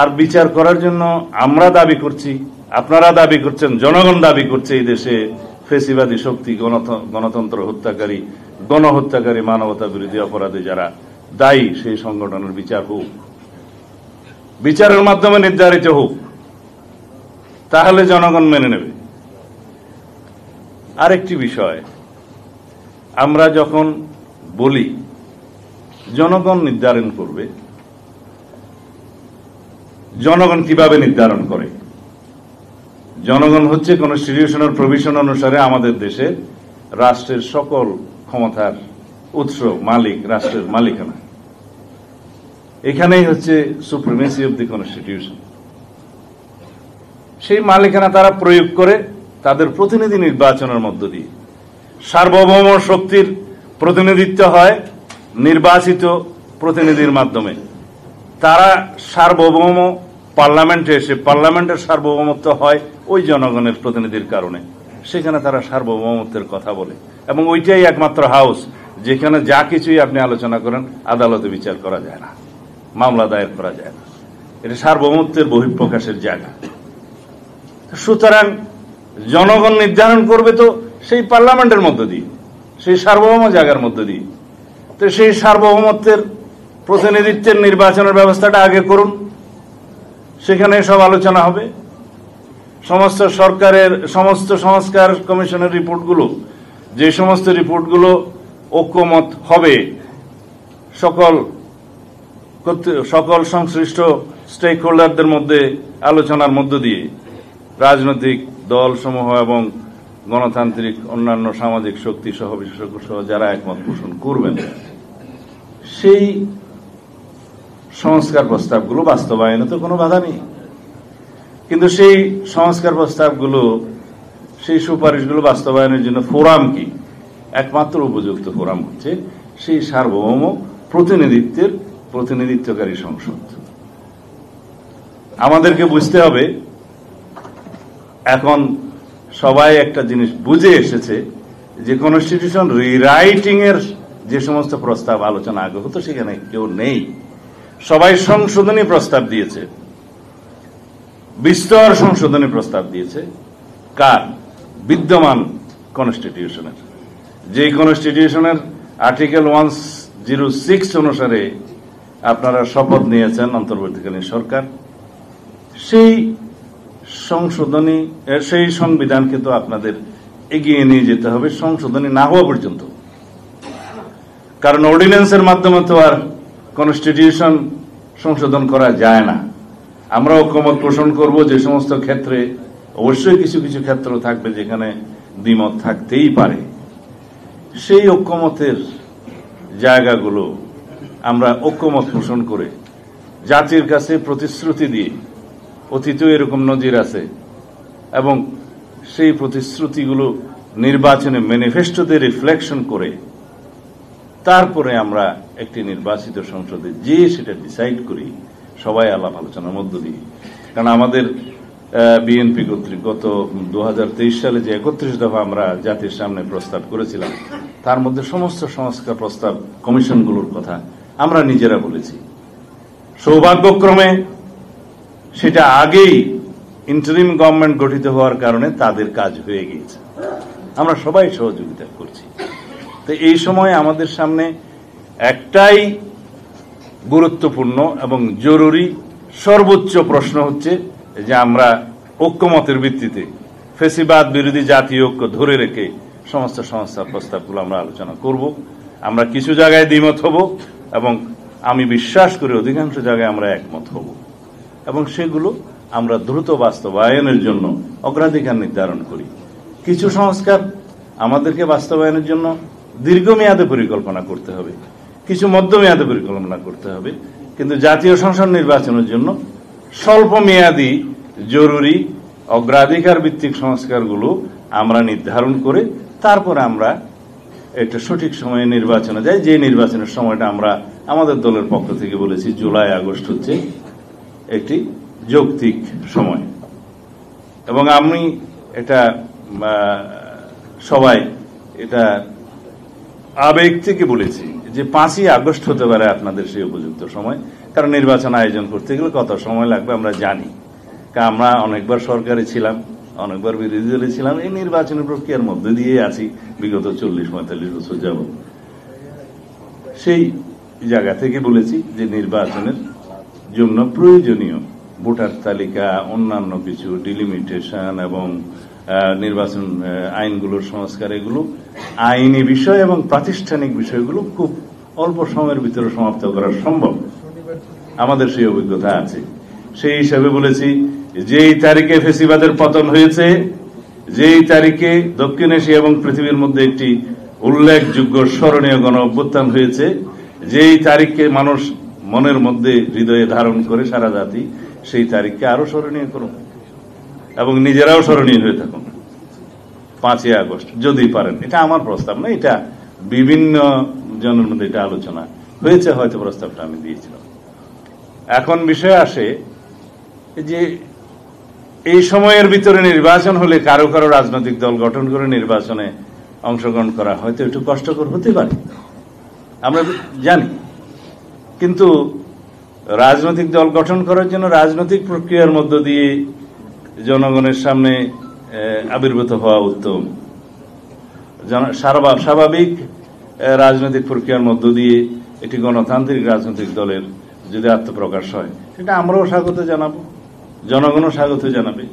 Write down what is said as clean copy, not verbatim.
আর বিচার করার জন্য আমরা দাবি করছি, আপনারা দাবি করছেন, জনগণ দাবি করছে এই দেশে ফেসিবাদী শক্তি, গণতন্ত্র হত্যাকারী, গণহত্যাকারী, মানবতা বিরোধী অপরাধে যারা দায়ী সেই সংগঠনের বিচার হোক, বিচারের মাধ্যমে নির্ধারিত হোক, তাহলে জনগণ মেনে নেবে। আরেকটি বিষয়, আমরা যখন বলি জনগণ নির্ধারণ করবে, জনগণ কিভাবে নির্ধারণ করে? জনগণ হচ্ছে কনস্টিটিউশনাল প্রভিশন অনুসারে আমাদের দেশে রাষ্ট্রের সকল ক্ষমতার উৎস, মালিক, রাষ্ট্রের মালিকানা। এখানেই হচ্ছে সুপ্রিমেসি অব দি কনস্টিটিউশন। সেই মালিকানা তারা প্রয়োগ করে তাদের প্রতিনিধি নির্বাচনের মধ্য দিয়ে। সার্বভৌম শক্তির প্রতিনিধিত্ব হয় নির্বাচিত প্রতিনিধির মাধ্যমে। তারা সার্বভৌম পার্লামেন্টে এসে, পার্লামেন্টের সার্বভৌমত্ব হয় ওই জনগণের প্রতিনিধির কারণে। সেখানে তারা সার্বভৌমত্বের কথা বলে, এবং ওইটাই একমাত্র হাউস যেখানে যা কিছুই আপনি আলোচনা করেন আদালতে বিচার করা যায় না, মামলা দায়ের করা যায় না। এটা সার্বভৌমত্বের বহিঃপ্রকাশের জায়গা। সুতরাং জনগণ নির্ধারণ করবে তো সেই পার্লামেন্টের মধ্য দিয়ে, সেই সার্বভৌম জায়গার মধ্য দিয়ে। তো সেই সার্বভৌমত্বের প্রতিনিধিত্বের নির্বাচনের ব্যবস্থাটা আগে করুন, সেখানে সব আলোচনা হবে। সমস্ত সরকারের, সমস্ত সংস্কার কমিশনের রিপোর্টগুলো, যে সমস্ত রিপোর্টগুলো ঐক্যমত হবে সকল সংশ্লিষ্ট স্টেক হোল্ডারদের মধ্যে আলোচনার মধ্য দিয়ে, রাজনৈতিক দলসমূহ এবং গণতান্ত্রিক অন্যান্য সামাজিক শক্তি সহ, বিশেষজ্ঞ সহ যারা একমত পোষণ করবেন, সেই সংস্কার প্রস্তাবগুলো বাস্তবায়নে তো কোনো বাধা নেই। কিন্তু সেই সংস্কার প্রস্তাবগুলো, সেই সুপারিশগুলো বাস্তবায়নের জন্য ফোরাম কি? একমাত্র উপযুক্ত ফোরাম হচ্ছে সেই সার্বভৌম প্রতিনিধিত্বকারী সংসদ। আমাদেরকে বুঝতে হবে, এখন সবাই একটা জিনিস বুঝে এসেছে যে কনস্টিটিউশন রিরাইটিং এর যে সমস্ত প্রস্তাব আলোচনা আগে হতো সেখানে কেউ নেই। সবাই সংশোধনী প্রস্তাব দিয়েছে, বিস্তর সংশোধনী প্রস্তাব দিয়েছে। কার? বিদ্যমান কনস্টিটিউশনের। যে কনস্টিটিউশনের আর্টিকেল 106 অনুসারে আপনারা শপথ নিয়েছেন অন্তর্বর্তীকালীন সরকার, সেই সংশোধনী, সেই সংবিধানকে তো আপনাদের এগিয়ে নিয়ে যেতে হবে সংশোধনী না হওয়া পর্যন্ত। কারণ অর্ডিন্যান্সের মাধ্যমে তো আর কনস্টিটিউশন সংশোধন করা যায় না। আমরা ঐক্যমত পোষণ করব যে সমস্ত ক্ষেত্রে, অবশ্যই কিছু কিছু ক্ষেত্র থাকবে যেখানে দ্বিমত থাকতেই পারে। সেই ঐক্যমতের জায়গাগুলো আমরা ঐক্যমত পোষণ করে জাতির কাছে প্রতিশ্রুতি দিয়ে, অতীতেও এরকম নজির আছে, এবং সেই প্রতিশ্রুতিগুলো নির্বাচনে ম্যানিফেস্টোতে রিফ্লেকশন করে তারপরে আমরা একটি নির্বাচিত সংসদে যে সেটা ডিসাইড করি সবাই আলাপ আলোচনার মধ্য দিয়ে। কারণ আমাদের বিএনপি কর্তৃক গত 2023 সালে যে 31 দফা আমরা জাতির সামনে প্রস্তাব করেছিলাম, তার মধ্যে সমস্ত সংস্কার প্রস্তাব কমিশনগুলোর কথা আমরা নিজেরা বলেছি। সৌভাগ্যক্রমে সেটা আগেই ইন্টারিম গভর্নমেন্ট গঠিত হওয়ার কারণে তাদের কাজ হয়ে গিয়েছে। আমরা সবাই সহযোগিতা করছি। তো এই সময় আমাদের সামনে একটাই গুরুত্বপূর্ণ এবং জরুরি সর্বোচ্চ প্রশ্ন হচ্ছে যে আমরা ঐক্যমতের ভিত্তিতে ফেসিবাদ বিরোধী জাতীয় ঐক্য ধরে রেখে সমস্ত সংস্কার প্রস্তাবগুলো আমরা আলোচনা করব। আমরা কিছু জায়গায় দ্বিমত হব, এবং আমি বিশ্বাস করি অধিকাংশ জায়গায় আমরা একমত হব, এবং সেগুলো আমরা দ্রুত বাস্তবায়নের জন্য অগ্রাধিকার নির্ধারণ করি। কিছু সংস্কার আমাদেরকে বাস্তবায়নের জন্য দীর্ঘমেয়াদে পরিকল্পনা করতে হবে, কিছু মধ্যমেয়াদে পরিকল্পনা করতে হবে। কিন্তু জাতীয় সংসদ নির্বাচনের জন্য স্বল্প মেয়াদী জরুরি অগ্রাধিকার ভিত্তিক সংস্কারগুলো আমরা নির্ধারণ করে তারপরে আমরা একটা সঠিক সময়ে নির্বাচনে যাই। যে নির্বাচনের সময়টা আমরা আমাদের দলের পক্ষ থেকে বলেছি জুলাই আগস্ট হচ্ছে একটি যৌক্তিক সময়, এবং আমি এটা সবাই এটা আবেগ থেকে বলেছি যে 5ই আগস্ট হতে পারে আপনাদের সেই উপযুক্ত সময়, কারণ নির্বাচন আয়োজন করতে গেলে কত সময় লাগবে আমরা জানি। কারণ আমরা অনেকবার সরকারে ছিলাম, অনেকবার বিরোধী দলে ছিলাম, এই নির্বাচনী প্রক্রিয়ার মধ্যে দিয়ে আছি বিগত 40-45 বছর যাব। সেই জায়গা থেকে বলেছি যে নির্বাচনের জন্য প্রয়োজনীয় ভোটার তালিকা, অন্যান্য কিছু ডিলিমিটেশন এবং নির্বাচন আইনগুলোর সংস্কার, এগুলো আইনি বিষয় এবং প্রাতিষ্ঠানিক বিষয়গুলো খুব অল্প সময়ের ভিতরে সমাপ্ত করা সম্ভব। আমাদের সেই অভিজ্ঞতা আছে। সেই হিসাবে বলেছি যেই তারিখে ফেসিবাদের পতন হয়েছে, যেই তারিখে দক্ষিণ এশিয়া এবং পৃথিবীর মধ্যে একটি উল্লেখযোগ্য স্মরণীয় গণ অভ্যুত্থান হয়েছে, যেই তারিখকে মানুষ মনের মধ্যে হৃদয়ে ধারণ করে সারা জাতি, সেই তারিখকে আরো স্মরণীয় করুন এবং নিজেরাও স্মরণীয় হয়ে থাকুন 5ই আগস্ট যদি পারেন। এটা আমার প্রস্তাব না, এটা বিভিন্ন জনের মধ্যে এটা আলোচনা হয়েছে, হয়তো প্রস্তাবটা আমি দিয়েছিলাম। এখন বিষয় আসে যে এই সময়ের ভিতরে নির্বাচন হলে কারো কারো রাজনৈতিক দল গঠন করে নির্বাচনে অংশগ্রহণ করা হয়তো একটু কষ্টকর হতে পারে, আমরা জানি। কিন্তু রাজনৈতিক দল গঠন করার জন্য রাজনৈতিক প্রক্রিয়ার মধ্য দিয়ে জনগণের সামনে আবির্ভূত হওয়া উত্তম। স্বাভাবিক রাজনৈতিক প্রক্রিয়ার মধ্য দিয়ে একটি গণতান্ত্রিক রাজনৈতিক দলের যদি আত্মপ্রকাশ হয়, সেটা আমরাও স্বাগত জানাবো, জনগণও স্বাগত জানাবে।